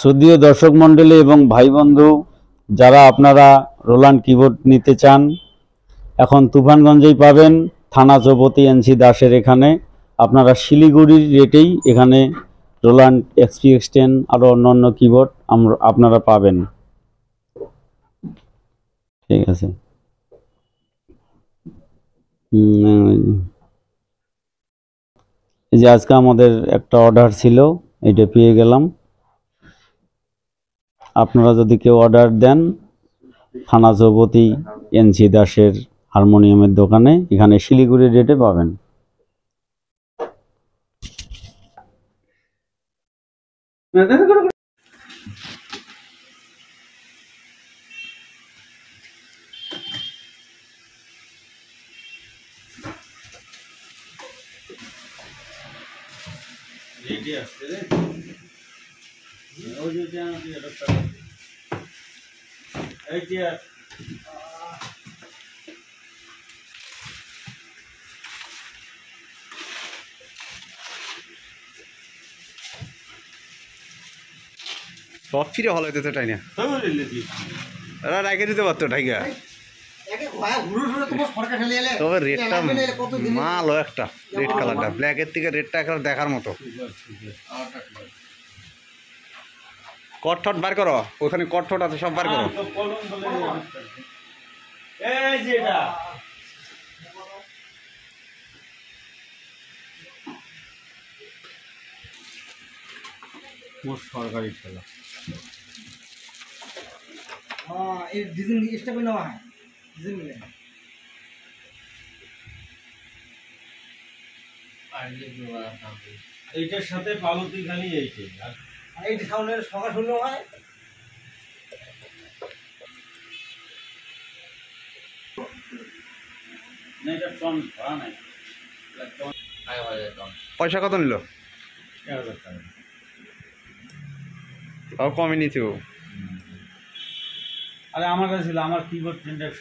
শ্রদ্ধেয় দর্শক মণ্ডলী এবং ভাই বন্ধু, যারা আপনারা রোল্যান্ড কিবোর্ড নিতে চান, এখন তুফানগঞ্জেই পাবেন, থানা চৌপতি এনসি দাসের এখানে। আপনারা শিলিগুড়ির রেটেই এখানে রোল্যান্ড XP X10 আরও অন্যান্য কিবোর্ড আপনারা পাবেন। ঠিক আছে। এই যে আজকে আমাদের একটা অর্ডার ছিল, এটা পেয়ে গেলাম। আপনারা যদি কেউ অর্ডার দেন, থানা চৌপতি এনসি দাসের হারমোনিয়ামের দোকানে, এখানে শিলিগুড়ির রেটে পাবেন। সব ফিরে ভালো হইতে টাই না এরা রাখে দিতে পারতো ঢাইকা, তবে রেডটা মাল একটা রেড কালারটা, ব্ল্যাকের থেকে রেডটা একটা দেখার মতো। কটঠট বার করো, ওখানে কটঠট আছে সব বার করো। সরকারি খেলা এইটার সাথে পালতি খালি এই সাউন্ডের সকাল শুনলেও হয়। পয়সা কত নিল? 1000 টাকা। তাও কমই নিতে। আরে আমার কাছে ছিল, আমার কিবোর্ড প্রিন্টার